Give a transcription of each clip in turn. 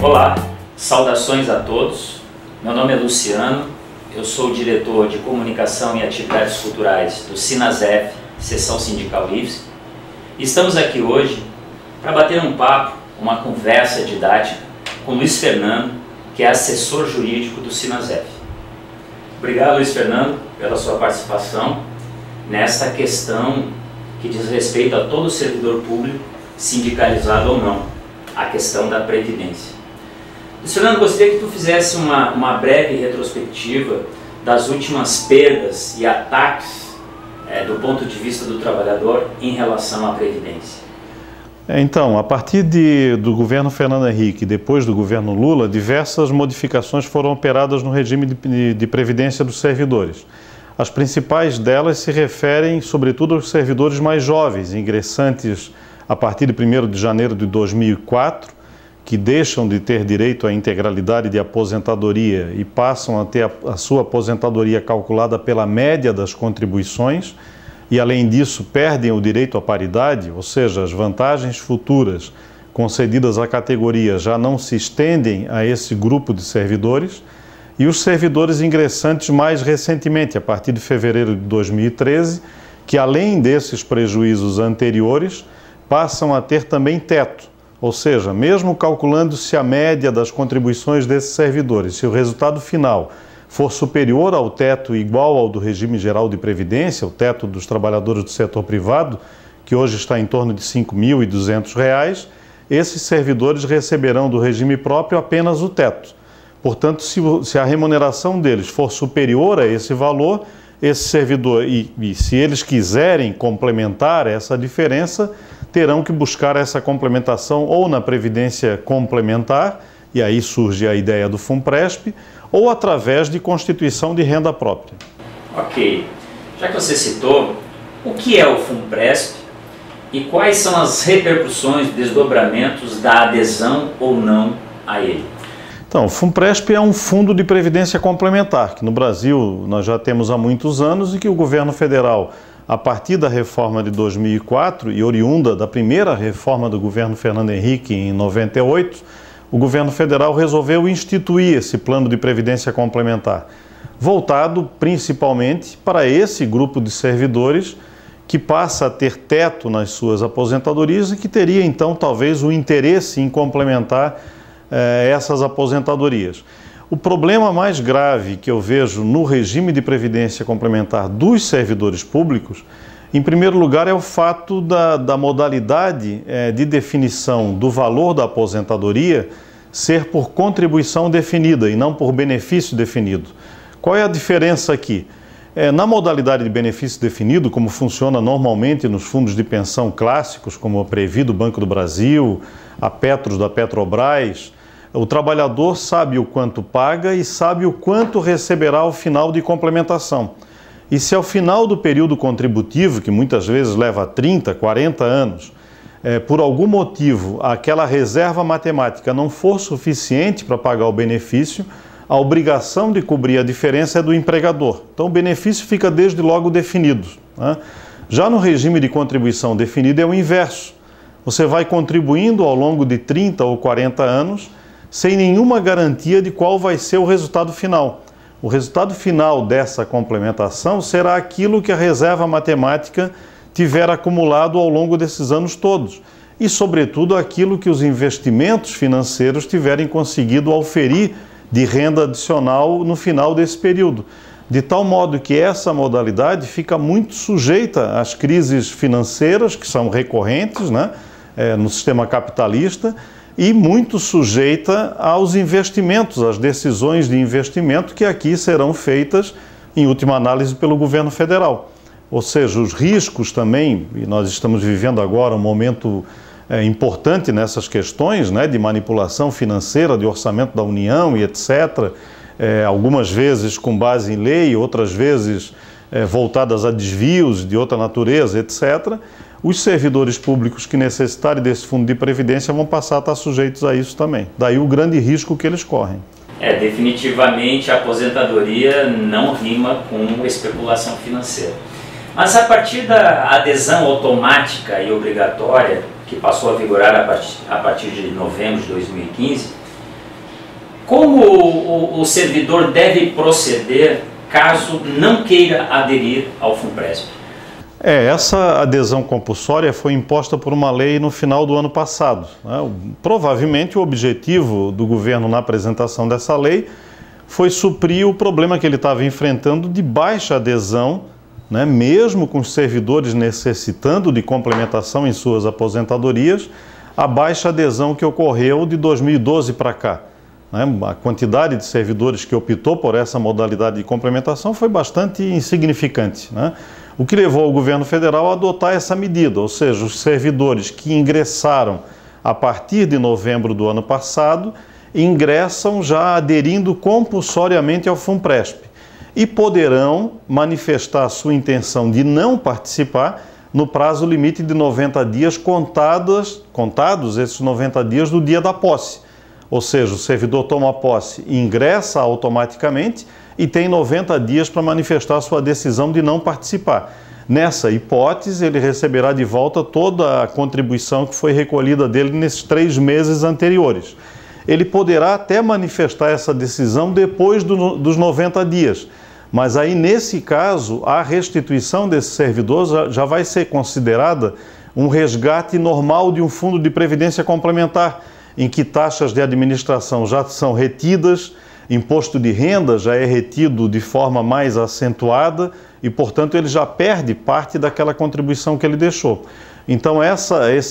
Olá, saudações a todos. Meu nome é Luciano, eu sou o diretor de Comunicação e Atividades Culturais do Sinasef, Seção Sindical Livres. Estamos aqui hoje para bater um papo, uma conversa didática com Luiz Fernando, que é assessor jurídico do Sinasef. Obrigado, Luiz Fernando, pela sua participação nesta questão que diz respeito a todo servidor público, sindicalizado ou não, a questão da Previdência. Luiz Fernando, gostaria que tu fizesse uma breve retrospectiva das últimas perdas e ataques do ponto de vista do trabalhador em relação à Previdência. Então, a partir do governo Fernando Henrique, depois do governo Lula, diversas modificações foram operadas no regime de previdência dos servidores. As principais delas se referem, sobretudo, aos servidores mais jovens, ingressantes a partir de 1º de janeiro de 2004, que deixam de ter direito à integralidade de aposentadoria e passam a ter a sua aposentadoria calculada pela média das contribuições e, além disso, perdem o direito à paridade, ou seja, as vantagens futuras concedidas à categoria já não se estendem a esse grupo de servidores, e os servidores ingressantes mais recentemente, a partir de fevereiro de 2013, que, além desses prejuízos anteriores, passam a ter também teto. Ou seja, mesmo calculando-se a média das contribuições desses servidores, se o resultado final for superior ao teto igual ao do regime geral de previdência, o teto dos trabalhadores do setor privado, que hoje está em torno de R$ 5.200, esses servidores receberão do regime próprio apenas o teto. Portanto, se a remuneração deles for superior a esse valor, esse servidor, e se eles quiserem complementar essa diferença, terão que buscar essa complementação ou na Previdência Complementar, e aí surge a ideia do FUNPRESP, ou através de constituição de renda própria. Ok. Já que você citou, o que é o FUNPRESP e quais são as repercussões, desdobramentos da adesão ou não a ele? Então, o FUNPRESP é um fundo de previdência complementar, que no Brasil nós já temos há muitos anos e que o governo federal, a partir da reforma de 2004 e oriunda da primeira reforma do governo Fernando Henrique em 98, o governo federal resolveu instituir esse plano de previdência complementar, voltado principalmente para esse grupo de servidores que passa a ter teto nas suas aposentadorias e que teria então talvez o interesse em complementar essas aposentadorias. O problema mais grave que eu vejo no regime de previdência complementar dos servidores públicos, em primeiro lugar, é o fato da modalidade de definição do valor da aposentadoria ser por contribuição definida e não por benefício definido. Qual é a diferença aqui? Na modalidade de benefício definido, como funciona normalmente nos fundos de pensão clássicos, como a Previ do Banco do Brasil, a Petros da Petrobras, o trabalhador sabe o quanto paga e sabe o quanto receberá ao final de complementação. E se ao final do período contributivo, que muitas vezes leva 30, 40 anos, por algum motivo aquela reserva matemática não for suficiente para pagar o benefício, a obrigação de cobrir a diferença é do empregador. Então o benefício fica desde logo definido, né? Já no regime de contribuição definido é o inverso. Você vai contribuindo ao longo de 30 ou 40 anos sem nenhuma garantia de qual vai ser o resultado final. O resultado final dessa complementação será aquilo que a reserva matemática tiver acumulado ao longo desses anos todos e, sobretudo, aquilo que os investimentos financeiros tiverem conseguido auferir de renda adicional no final desse período. De tal modo que essa modalidade fica muito sujeita às crises financeiras, que são recorrentes, né, no sistema capitalista, e muito sujeita aos investimentos, às decisões de investimento que aqui serão feitas, em última análise, pelo governo federal. Ou seja, os riscos também, e nós estamos vivendo agora um momento importante nessas questões, né, de manipulação financeira, de orçamento da União e etc., algumas vezes com base em lei, outras vezes voltadas a desvios de outra natureza, etc., os servidores públicos que necessitarem desse fundo de previdência vão passar a estar sujeitos a isso também. Daí o grande risco que eles correm. Definitivamente a aposentadoria não rima com especulação financeira. Mas a partir da adesão automática e obrigatória, que passou a vigorar a partir de novembro de 2015, Como o servidor deve proceder caso não queira aderir ao FUNPRESP? Essa adesão compulsória foi imposta por uma lei no final do ano passado, né? Provavelmente o objetivo do governo na apresentação dessa lei foi suprir o problema que ele estava enfrentando de baixa adesão, né? Mesmo com os servidores necessitando de complementação em suas aposentadorias, a baixa adesão que ocorreu de 2012 para cá. A quantidade de servidores que optou por essa modalidade de complementação foi bastante insignificante, né? O que levou o governo federal a adotar essa medida, ou seja, os servidores que ingressaram a partir de novembro do ano passado, ingressam já aderindo compulsoriamente ao FUNPRESP e poderão manifestar a sua intenção de não participar no prazo limite de 90 dias, contados esses 90 dias do dia da posse. Ou seja, o servidor toma posse e ingressa automaticamente e tem 90 dias para manifestar sua decisão de não participar. Nessa hipótese, ele receberá de volta toda a contribuição que foi recolhida dele nesses 3 meses anteriores. Ele poderá até manifestar essa decisão depois dos 90 dias, mas aí, nesse caso, a restituição desse servidor já vai ser considerada um resgate normal de um fundo de previdência complementar, em que taxas de administração já são retidas, imposto de renda já é retido de forma mais acentuada e, portanto, ele já perde parte daquela contribuição que ele deixou. Então,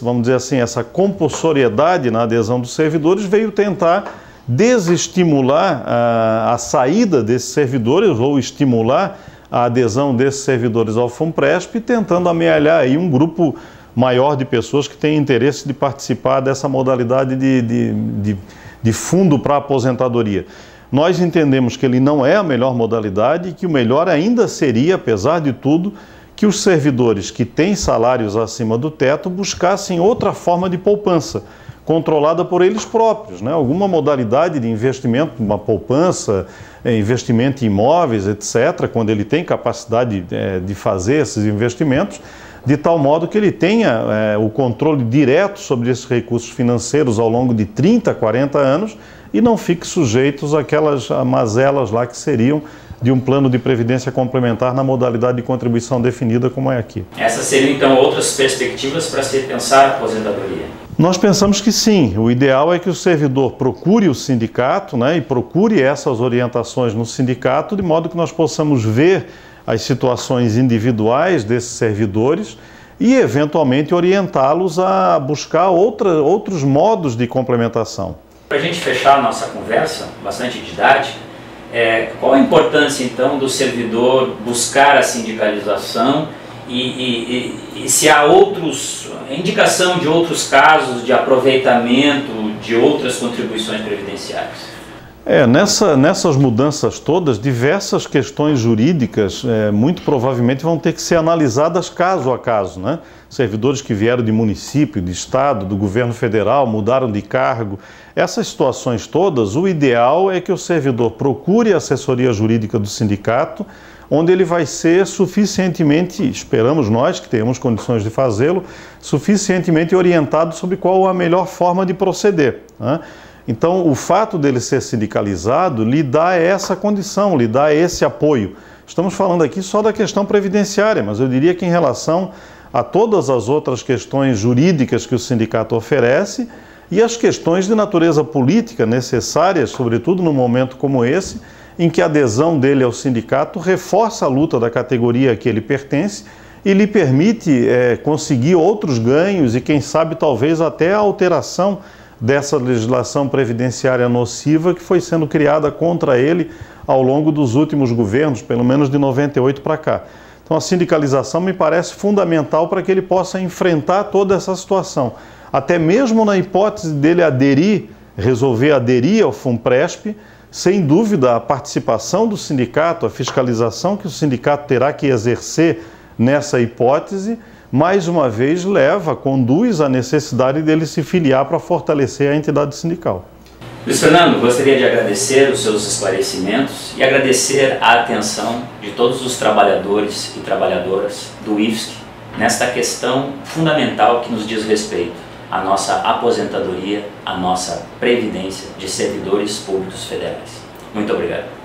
vamos dizer assim, essa compulsoriedade na adesão dos servidores veio tentar desestimular a saída desses servidores ou estimular a adesão desses servidores ao FUNPRESP, tentando amealhar aí um grupo maior de pessoas que têm interesse de participar dessa modalidade de fundo para aposentadoria. Nós entendemos que ele não é a melhor modalidade e que o melhor ainda seria, apesar de tudo, que os servidores que têm salários acima do teto buscassem outra forma de poupança, controlada por eles próprios, né? Alguma modalidade de investimento, uma poupança, investimento em imóveis, etc., quando ele tem capacidade de fazer esses investimentos, de tal modo que ele tenha o controle direto sobre esses recursos financeiros ao longo de 30, 40 anos e não fique sujeitos àquelas mazelas lá que seriam de um plano de previdência complementar na modalidade de contribuição definida como é aqui. Essas seriam, então, outras perspectivas para se pensar a aposentadoria? Nós pensamos que sim. O ideal é que o servidor procure o sindicato, né, e procure essas orientações no sindicato, de modo que nós possamos ver as situações individuais desses servidores e, eventualmente, orientá-los a buscar outros modos de complementação. Para a gente fechar a nossa conversa, bastante didática, qual a importância, então, do servidor buscar a sindicalização e se há indicação de outros casos de aproveitamento de outras contribuições previdenciárias? Nessas mudanças todas, diversas questões jurídicas muito provavelmente vão ter que ser analisadas caso a caso, né? Servidores que vieram de município, de estado, do governo federal, mudaram de cargo. Essas situações todas, o ideal é que o servidor procure a assessoria jurídica do sindicato, onde ele vai ser suficientemente, esperamos nós que tenhamos condições de fazê-lo, suficientemente orientado sobre qual a melhor forma de proceder, né? Então, o fato dele ser sindicalizado lhe dá essa condição, lhe dá esse apoio. Estamos falando aqui só da questão previdenciária, mas eu diria que em relação a todas as outras questões jurídicas que o sindicato oferece e as questões de natureza política necessárias, sobretudo num momento como esse, em que a adesão dele ao sindicato reforça a luta da categoria a que ele pertence e lhe permite conseguir outros ganhos e, quem sabe, talvez até a alteração dessa legislação previdenciária nociva que foi sendo criada contra ele ao longo dos últimos governos, pelo menos de 98 para cá. Então a sindicalização me parece fundamental para que ele possa enfrentar toda essa situação. Até mesmo na hipótese dele resolver aderir ao FUNPRESP, sem dúvida a participação do sindicato, a fiscalização que o sindicato terá que exercer nessa hipótese, mais uma vez conduz à necessidade dele se filiar para fortalecer a entidade sindical. Luiz Fernando, gostaria de agradecer os seus esclarecimentos e agradecer a atenção de todos os trabalhadores e trabalhadoras do IFSC nesta questão fundamental que nos diz respeito. a nossa aposentadoria, a nossa previdência de servidores públicos federais. Muito obrigado.